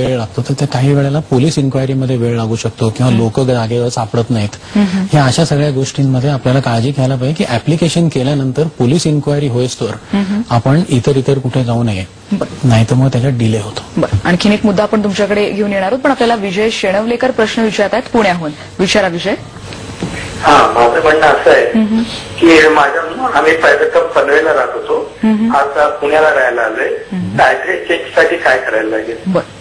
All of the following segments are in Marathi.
वेळ लागतो, तर काही वेळेला पोलीस इन्क्वायरीमध्ये वेळ लागू शकतो किंवा लोक जागेवर सापडत नाहीत. ह्या अशा सगळ्या गोष्टींमध्ये आपल्याला काळजी घ्यायला पाहिजे की ऍप्लिकेशन केल्यानंतर पोलीस इन्क्वायरी होईस्तोवर आपण इतर कुठे जाऊ नये, नाही तर मग त्याच्यात डिले होतो. बरं, आणखीन एक मुद्दा आपण तुमच्याकडे घेऊन येणार आहोत, पण आपल्याला विजय शेणवलेकर प्रश्न विचारत आहेत पुण्याहून. विचारा विजय. हा, माझं म्हणणं असं आहे की आम्ही पहिलं पनवेलला राहत होतो, आता पुण्याला राहायला आलोय, ऍड्रेस चेंजसाठी काय करायला लागेल? बरं,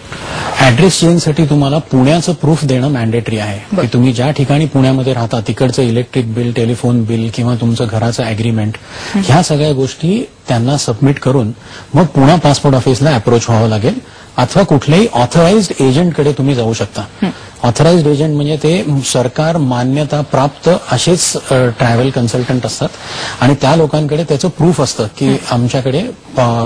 ऍड्रेस चेंजसाठी तुम्हाला पुण्याचं प्रूफ देणं मॅन्डेटरी आहे की तुम्ही ज्या ठिकाणी पुण्यामध्ये राहता तिकडचं इलेक्ट्रिक बिल, टेलिफोन बिल किंवा तुमचं घराचं अग्रीमेंट, ह्या सगळ्या गोष्टी त्यांना सबमिट करून मग पुणे पासपोर्ट ऑफिसला अप्रोच व्हावं लागेल, अथवा कुठल्याही ऑथराइज्ड एजंटकडे तुम्ही जाऊ शकता. ऑथराइज्ड एजंट म्हणजे ते सरकार मान्यता प्राप्त असेच ट्रॅव्हल कन्सल्टंट असतात आणि त्या लोकांकडे त्याचं प्रूफ असतं की आमच्याकडे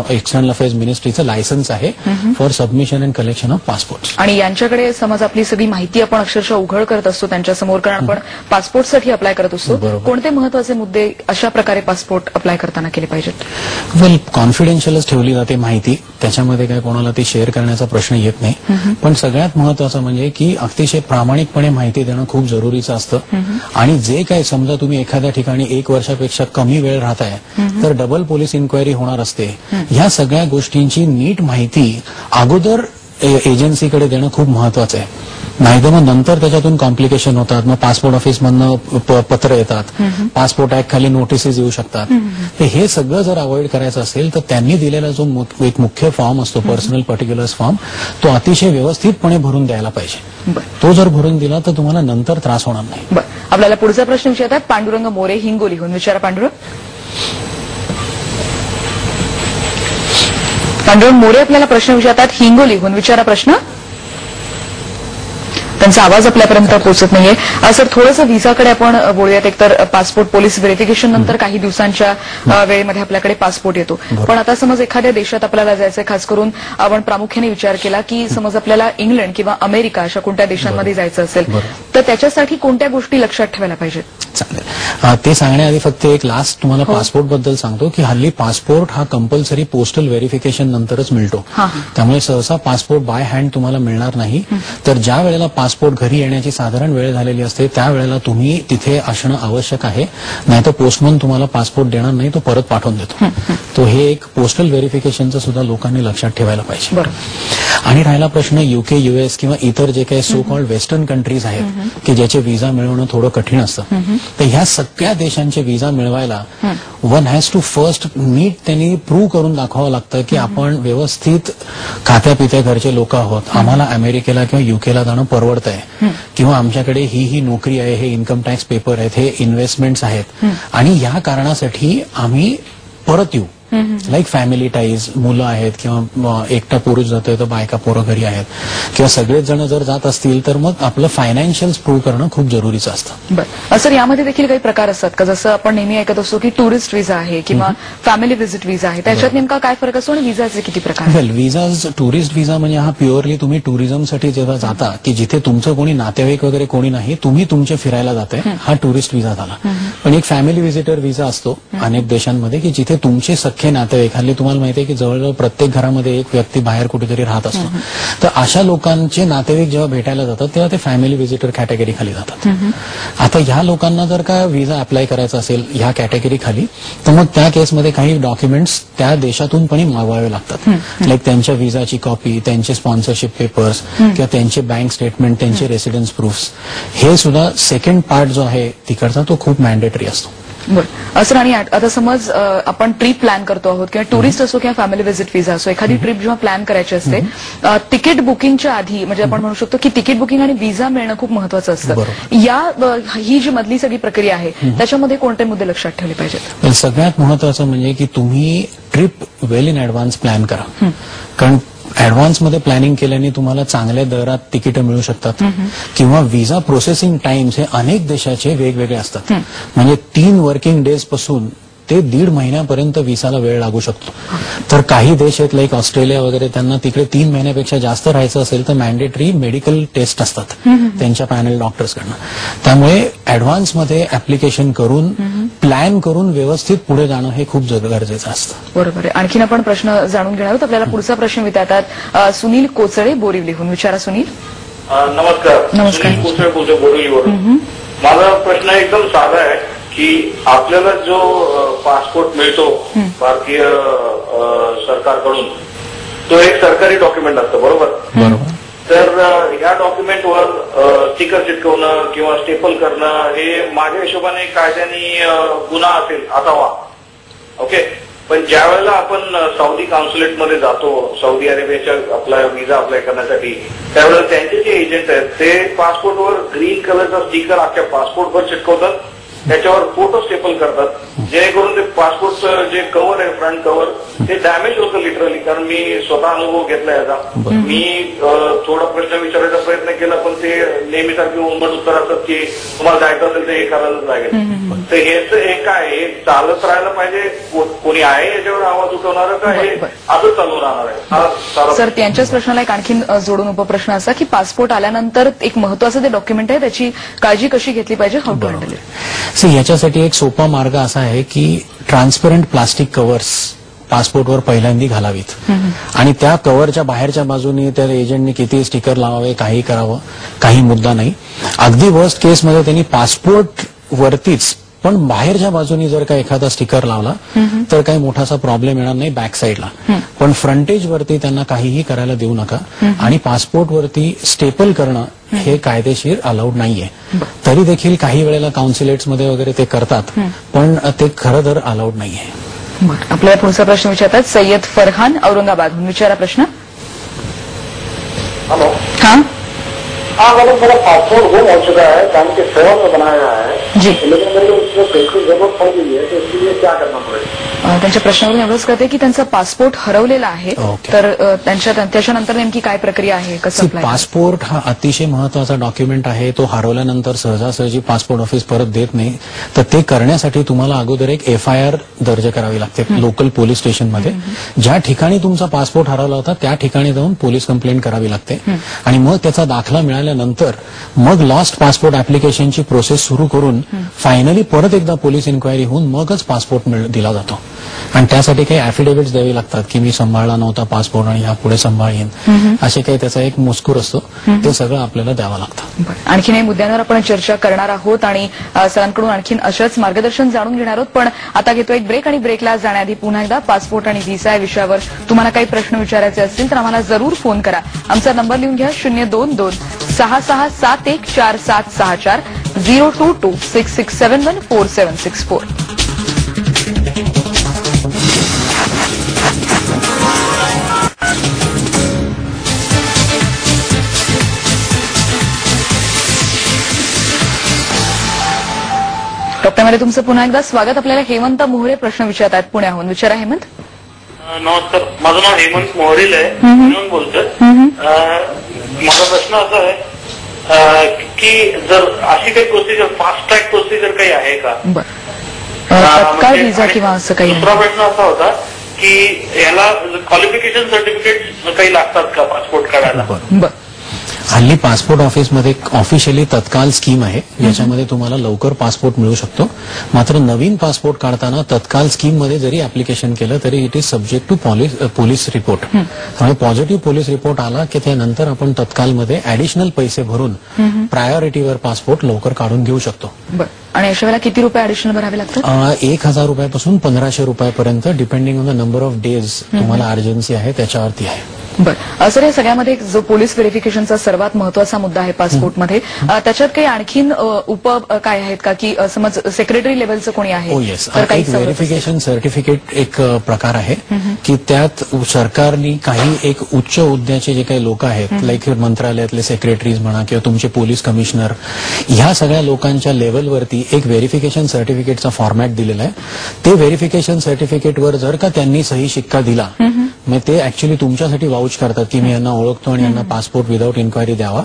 एक्सटर्नल अफेअर्स मिनिस्ट्रीचं लायसन्स आहे for submission and collection of passport. आणि यांच्याकडे समज आपली सगळी माहिती आपण अक्षरशः उघड करत असतो त्यांच्यासमोर, कारण आपण पासपोर्टसाठी अप्लाय करत असतो. कोणते महत्वाचे मुद्दे अशा प्रकारे पासपोर्ट अप्लाय करताना केले पाहिजेत? वेल, कॉन्फिडेन्शियलच ठेवली जाते माहिती, त्याच्यामध्ये काय कोणाला ती शेअर करण्याचा प्रश्न येत नाही. पण सगळ्यात महत्वाचं म्हणजे की अतिशय प्रामाणिकपणे माहिती देणं खूप जरुरीचं असतं. आणि जे काही समजा तुम्ही एखाद्या ठिकाणी 1 वर्षापेक्षा कमी वेळ राहताय तर डबल पोलीस इन्क्वायरी होणार असते, ह्या सगळ्या गोष्टींची नीट माहिती अगोदर एजन्सीकडे देणं खूप महत्वाचं आहे. नाहीतर मग नंतर त्याच्यातून कॉम्प्लिकेशन होतात, मग पासपोर्ट ऑफिसमधनं पत्र येतात, पासपोर्ट ऍक्ट खाली नोटिसेस येऊ शकतात. तर हे सगळं जर अवॉइड करायचं असेल तर त्यांनी दिलेला जो एक मुख्य फॉर्म असतो, पर्सनल पर्टिक्युलर्स फॉर्म, तो अतिशय व्यवस्थितपणे भरून द्यायला पाहिजे. तो जर भरून दिला तर तुम्हाला नंतर त्रास होणार नाही. बरं, आपल्याला पुढचा प्रश्न विचारतात पांडुरंग मोरे हिंगोलीहून. विचारा पांडुरंग. पांडुरंग मोरे आपल्याला प्रश्न विचारतात हिंगोलीहून. विचारा प्रश्न. त्यांचा आवाज आपल्यापर्यंत पोहोचत नाहीये. सर, थोडंसं व्हिसाकडे आपण बोलूयात. एकतर पासपोर्ट पोलीस व्हेरिफिकेशन नंतर काही दिवसांच्या वेळेमध्ये आपल्याकडे पासपोर्ट येतो. पण आता समज एखाद्या देशात आपल्याला जायचंय, खास करून आपण प्रामुख्याने विचार केला की समज आपल्याला इंग्लंड किंवा अमेरिका अशा कोणत्या देशांमध्ये जायचं असेल तर त्याच्यासाठी कोणत्या गोष्टी लक्षात ठेवायला पाहिजेत? चालेल, ते सांगण्याआधी फक्त एक लास्ट तुम्हाला पासपोर्ट बद्दल सांगतो की हल्ली पासपोर्ट हा कंपल्सरी पोस्टल व्हेरिफिकेशन नंतरच मिळतो. त्यामुळे सहसा पासपोर्ट बाय हँड तुम्हाला मिळणार नाही. तर ज्या वेळेला पासपोर्ट घरी येण्याची साधारण वेळ झालेली असते त्यावेळेला तुम्ही तिथे असणं आवश्यक आहे, नाहीतर पोस्टमन तुम्हाला पासपोर्ट देणार नाही, तो परत पाठवून देतो. तो हे एक पोस्टल व्हेरिफिकेशनचं सुद्धा लोकांनी लक्षात ठेवायला पाहिजे. आणि राहिला प्रश्न UK, US किंवा इतर जे काही सो कॉल्ड वेस्टर्न कंट्रीज आहेत की ज्याचे व्हिसा मिळवणं थोडं कठीण असतं, तर ह्या सगळ्या देशांचे व्हिसा मिळवायला वन हॅज टू फर्स्ट नीट त्यांनी प्रूव्ह करून दाखवावं लागतं की आपण व्यवस्थित खात्यापित्या घरचे लोक आहोत, आम्हाला अमेरिकेला किंवा UKला जाणं परवडत आहे, किंवा आमच्याकडे ही नोकरी आहे, हे इन्कम टॅक्स पेपर आहेत, हे इन्व्हेस्टमेंट्स आहेत आणि या कारणासाठी आम्ही परत येऊ. लाईक फॅमिली टाईज, मुलं आहेत किंवा एकटा पुरुष जातोय तर बायका पोरं घरी आहेत किंवा सगळेच जण जर जात असतील तर मग आपलं फायनान्शियल्स प्रूव्ह करणं खूप जरुरीचं असतं. बरं, सर, यामध्ये देखील काही प्रकार असतात का? जसं आपण नेहमी ऐकत असतो की टुरिस्ट व्हिसा आहे किंवा फॅमिली व्हिजिट व्हिसा आहे, त्याच्यात नेमका काय फरक असतो आणि व्हिसाचे किती प्रकार? वेल, व्हिसाज, टुरिस्ट व्हिसा म्हणजे हा प्युअरली तुम्ही टुरिझमसाठी जेव्हा जाता की जिथे तुमचं कोणी नातेवाईक वगैरे कोणी नाही, तुम्ही तुमचे फिरायला जाताय, हा टुरिस्ट व्हिसा झाला. पण एक फॅमिली व्हिजिटर व्हिसा असतो अनेक देशांमध्ये की जिथे तुमचे सख्खे नातेवाईक, हल्ली तुम्हाला माहिती आहे की जवळजवळ प्रत्येक घरामध्ये एक व्यक्ती बाहेर कुठेतरी राहत असतो, तर अशा लोकांचे नातेवाईक जेव्हा भेटायला जातात तेव्हा ते फॅमिली व्हिजिटर कॅटेगरी खाली जातात. आता ह्या लोकांना जर का व्हिसा अप्लाय करायचा असेल ह्या कॅटेगरी खाली, तर मग त्या केसमध्ये काही डॉक्युमेंट्स त्या देशातून पण मागवावे लागतात. लाईक त्यांच्या व्हिसाची कॉपी, त्यांचे स्पॉन्सरशिप पेपर्स किंवा त्यांचे बँक स्टेटमेंट, त्यांचे रेसिडेन्स प्रूफ्स, हे सुद्धा सेकंड पार्ट जो आहे तिकडचा तो खूप मॅन्डेटरी असतो. बरं, सर, आणि आता समज आपण ट्रिप प्लॅन करतो आहोत किंवा टुरिस्ट असो किंवा फॅमिली व्हिजिट व्हिसा असो, एखादी ट्रिप जेव्हा प्लॅन करायची असते तिकीट बुकिंगच्या आधी, म्हणजे आपण म्हणू शकतो की तिकीट बुकिंग आणि व्हिसा मिळणं खूप महत्वाचं असतं. ही जी मधली सगळी प्रक्रिया आहे त्याच्यामध्ये कोणते मुद्दे लक्षात ठेवले पाहिजेत? सगळ्यात महत्वाचं म्हणजे की तुम्ही trip well in advance plan करा, कारण ऍडव्हान्समध्ये प्लॅनिंग केल्याने तुम्हाला चांगल्या दरात तिकीटं मिळू शकतात. किंवा व्हिसा प्रोसेसिंग टाइम्स हे अनेक देशाचे वेगवेगळे असतात, म्हणजे 3 वर्किंग डेज पासून ते 1.5 महिन्यापर्यंत व्हिसाला वेळ लागू शकतो. तर काही देश आहेत लाईक ऑस्ट्रेलिया वगैरे, त्यांना तिकडे 3 महिन्यापेक्षा जास्त राहायचं असेल तर मॅन्डेटरी मेडिकल टेस्ट असतात त्यांच्या पॅनल डॉक्टर्सकडनं. त्यामुळे ऍडव्हान्समध्ये ऍप्लिकेशन करून प्लॅन करून व्यवस्थित पुढे जाणं हे खूप गरजेचं असतं. बरोबर आहे. आणखीन आपण प्रश्न जाणून घेणार आहोत. आपल्याला पुढचा प्रश्न विचारतात सुनील कोचळे बोरिवलीहून. विचारा सुनील. नमस्कार. नमस्कार. सुनील कोचळे बोलतो बोरिवलीवरून. माझा प्रश्न एकदम साधा आहे की आपल्याला जो पासपोर्ट मिळतो भारतीय सरकारकडून, तो एक सरकारी डॉक्युमेंट असतं, बरोबर? तर या डॉक्युमेंटवर स्टिकर चिटकवणं किंवा स्टेपल करणं हे माझ्या हिशोबाने कायद्याने गुन्हा असेल असावा. ओके. पण ज्या वेळेला आपण सौदी कॉन्सुलेटमध्ये जातो सौदी अरेबियाच्या आपला व्हिसा अप्लाय करण्यासाठी, त्यावेळेला त्यांचे जे एजंट आहेत ते पासपोर्टवर ग्रीन कलरचा स्टिकर अख्ख्या पासपोर्टवर चिटकवतात, त्याच्यावर फोटो स्टेपल करतात, जेणेकरून ते पासपोर्टचं जे कव्हर आहे फ्रंट कव्हर ते डॅमेज होतं लिटरली. कारण मी स्वतः अनुभव घेतला याचा. मी थोडा प्रश्न विचारायचा प्रयत्न केला पण ते नेहमीसारखी उन्मट उत्तर असतात की तुम्हाला जायचं असेल तर हे करायलाच लागेल. तर हे काय हे चालत राहायला पाहिजे? कोणी आहे याच्यावर आवाज उठवणार का हे असं चालू राहणार आहे? सर, त्यांच्याच प्रश्नाला एक आणखीन जोडून उपप्रश्न असा की पासपोर्ट आल्यानंतर एक महत्वाचं ते डॉक्युमेंट आहे, त्याची काळजी कशी घेतली पाहिजे, हाऊ टू हँडल इट? याच्यासाठी एक सोपा मार्ग असा आहे की ट्रान्सपरंट प्लास्टिक कव्हर्स पासपोर्टवर पहिल्यांदा घालावीत आणि त्या कव्हरच्या बाहेरच्या बाजूने त्या एजंटने किती स्टिकर लावावे, काही करावं, काही मुद्दा नाही. अगदी वर्स्ट केसमध्ये त्यांनी पासपोर्ट वरतीच पण बाहेरच्या बाजूनी जर का एखादा स्टिकर लावला तर काही मोठासा प्रॉब्लेम येणार नाही बॅक साईडला. पण फ्रंटेज वरती त्यांना काहीही करायला देऊ नका. आणि पासपोर्टवरती स्टेपल करणं हे कायदेशीर अलाउड नाहीये. तरी देखील काही वेळेला कॉन्सुलेट्समध्ये वगैरे ते करतात, पण ते खरं तर अलाउड नाहीये. आपल्याला पुढचा प्रश्न विचारतात सय्यद फरहान औरंगाबादहून. विचारा प्रश्न. हेलो. हाँ, मतलब मेरा पासपोर्ट गुम हो चुका है, काम के सेवा में बनाया है जी, लेकिन मेरे को उसमें पैसे की जरूरत पड़ गई है, तो इसके लिए क्या करना पड़ेगा? त्यांच्या प्रश्नावरून एवढंच कळते की त्यांचा पासपोर्ट हरवलेला आहे. तर त्याच्यानंतर नेमकी काय प्रक्रिया आहे, कसं? पासपोर्ट हा अतिशय महत्वाचा डॉक्युमेंट आहे. तो हरवल्यानंतर सहजासहजी पासपोर्ट ऑफिस परत देत नाही. तर ते करण्यासाठी तुम्हाला अगोदर एक FIR दर्ज करावी लागते लोकल पोलीस स्टेशनमध्ये. ज्या ठिकाणी तुमचा पासपोर्ट हरवला होता त्या ठिकाणी जाऊन पोलीस कंप्लेंट करावी लागते आणि मग त्याचा दाखला मिळाल्यानंतर मग लॉस्ट पासपोर्ट ऍप्लिकेशनची प्रोसेस सुरू करून फायनली परत एकदा पोलीस इन्क्वायरी होऊन मगच पासपोर्ट दिला जातो. आणि त्यासाठी काही ऍफिडेव्हिट्स द्यावी लागतात की मी सांभाळला नव्हता पासपोर्ट आणि यापुढे सांभाळीन, असे काही त्याचा एक मजकूर असतो, ते सगळं आपल्याला द्यावं लागतं. आणखीन या मुद्द्यांवर आपण चर्चा करणार आहोत आणि सरांकडून आणखीन अशाच मार्गदर्शन जाणून घेणार आहोत. पण आता घेतो एक ब्रेक आणि ब्रेकला जाण्याआधी पुन्हा एकदा पासपोर्ट आणि व्हिसा या विषयावर तुम्हाला काही प्रश्न विचारायचे असतील तर आम्हाला जरूर फोन करा. आमचा नंबर लिहून घ्या 022-66714764 022-66714764. टप्प्यामध्ये तुमचं पुन्हा एकदा स्वागत. आपल्याला हेमंत मोहरे प्रश्न विचारतात पुण्याहून. विचारा हेमंत. नमस्कार, माझं नाव हेमंत मोहरील आहे, पुण्याहून बोलतोय. माझा प्रश्न असा आहे की जर अशी काही प्रोसिजर फास्ट ट्रॅक प्रोसिजर काही आहे का? तत्काळ व्हिसा किंवा असं काही? दुसरा प्रश्न असा होता की याला क्वालिफिकेशन सर्टिफिकेट काही लागतात का पासपोर्ट काढायला? हल्ली पासपोर्ट ऑफिसमध्ये ऑफिशियली तत्काल स्कीम आहे, याच्यामध्ये तुम्हाला लवकर पासपोर्ट मिळू शकतो. मात्र नवीन पासपोर्ट काढताना तत्काल स्कीम मध्ये जरी ऍप्लिकेशन केलं तरी it is subject to police report. त्यामुळे पॉझिटिव्ह पोलीस रिपोर्ट आला की त्यानंतर आपण तत्कालमध्ये ऍडिशनल पैसे भरून प्रायोरिटीवर पासपोर्ट लवकर काढून घेऊ शकतो. आणि अशा वेळेला किती रुपये ऍडिशनल भरावे लागतात? 1000 रुपयापासून 1500 रुपयापर्यंत depending on the number of days तुम्हाला अर्जन्सी आहे त्याच्यावरती आहे. बरं सर, या सगळ्यामध्ये जो पोलीस व्हेरिफिकेशनचा सर्वात महत्वाचा मुद्दा आहे पासपोर्टमध्ये, त्याच्यात काही आणखीन काय आहेत का की समज सेक्रेटरी लेव्हलचं कोणी आहे? हो येस, एक व्हेरिफिकेशन सर्टिफिकेट एक प्रकार आहे की त्यात सरकारने काही एक उच्च हुद्द्याचे जे काही लोक आहेत लाईक मंत्रालयातले सेक्रेटरीज म्हणा किंवा तुमचे पोलीस कमिशनर, ह्या सगळ्या लोकांच्या लेव्हलवरती एक व्हेरिफिकेशन सर्टिफिकेटचा फॉर्मॅट दिलेला आहे. ते व्हेरिफिकेशन सर्टिफिकेटवर जर का त्यांनी सही शिक्का दिला मग ते ऍक्च्युली तुमच्यासाठी वाउच करतात की मी यांना ओळखतो आणि यांना पासपोर्ट विदाऊट इन्क्वायरी द्यावा.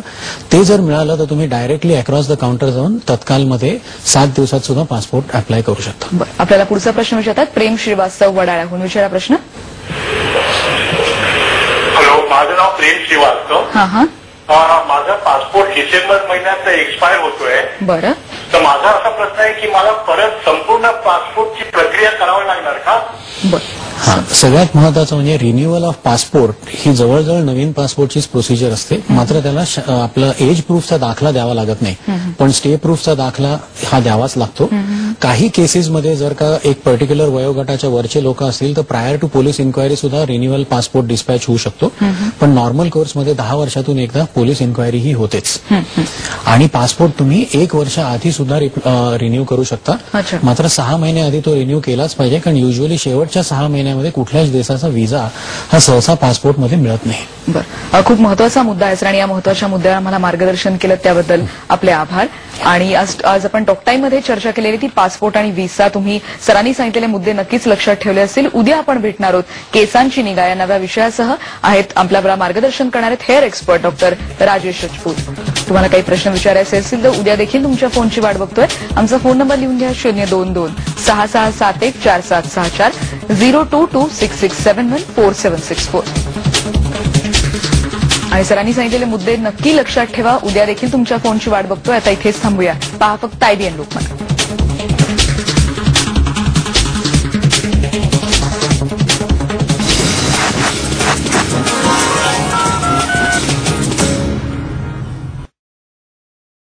ते जर मिळालं तर तुम्ही डायरेक्टली अक्रॉस द काउंटर जाऊन तत्कालमध्ये 7 दिवसात सुद्धा पासपोर्ट अप्लाय करू शकता. आपल्याला पुढचा प्रश्न विचारतात प्रेम श्रीवास्तव वडाळ्याहून. विचारा प्रश्न. हॅलो, माझं नाव प्रेम श्रीवास्तव. माझा पासपोर्ट डिसेंबर महिन्यात एक्सपायर होतोय. बरं. तर माझा असा प्रश्न आहे की मला परत संपूर्ण पासपोर्टची प्रक्रिया करावी लागणार का? सगळ्यात महत्वाचं म्हणजे रिन्युअल ऑफ पासपोर्ट ही जवळजवळ नवीन पासपोर्टचीच प्रोसिजर असते. मात्र त्याला आपला एज प्रूफचा दाखला द्यावा लागत नाही, पण स्टे प्रूफचा दाखला हा द्यावाच लागतो. काही केसेसमध्ये जर का एक पर्टिक्युलर वयोगटाच्या वरचे लोक असतील तर प्रायर टू पोलीस इन्क्वायरी सुद्धा रिन्युअल पासपोर्ट डिस्पॅच होऊ शकतो. पण नॉर्मल कोर्समध्ये 10 वर्षातून एकदा पोलीस इन्क्वायरी ही होतेच. आणि पासपोर्ट तुम्ही 1 वर्ष आधी सुद्धा रिन्यू करू शकता. मात्र 6 महिने आधी तो रिन्यू केलाच पाहिजे, कारण युजली शेवटच्या 6 महिन्यामध्ये कुठल्याच देशाचा व्हिसा हा सहसा पासपोर्टमध्ये मिळत नाही. बरं, खूप महत्वाचा मुद्दा आहे आणि या महत्वाच्या मुद्द्यावर आम्हाला मार्गदर्शन केलं त्याबद्दल आपले आभार. आणि आज आपण टॉक टाइम मध्ये चर्चा केलेली ती पासपोर्ट आणि व्हिसा, तुम्ही सरांनी सांगितलेले मुद्दे नक्कीच लक्षात ठेवले असतील. उद्या आपण भेटणार आहोत केसांची निगा या नव्या विषयासह. आहेत आपल्याबरोबर मार्गदर्शन करणारे hair expert doctor Rajesh Rajput. तुम्हाला काही प्रश्न विचारायचे असतील तर उद्या देखील तुमच्या फोनची वाट बघतोय. आमचा फोन नंबर लिहून घ्या 022266714764 022667144764. आणि सरांनी सांगितलेले मुद्दे नक्की लक्षात ठेवा. उद्या देखील तुमच्या फोनची वाट बघतोय. आता इथेच थांबूया. पहा फक्त IBN लोकमत.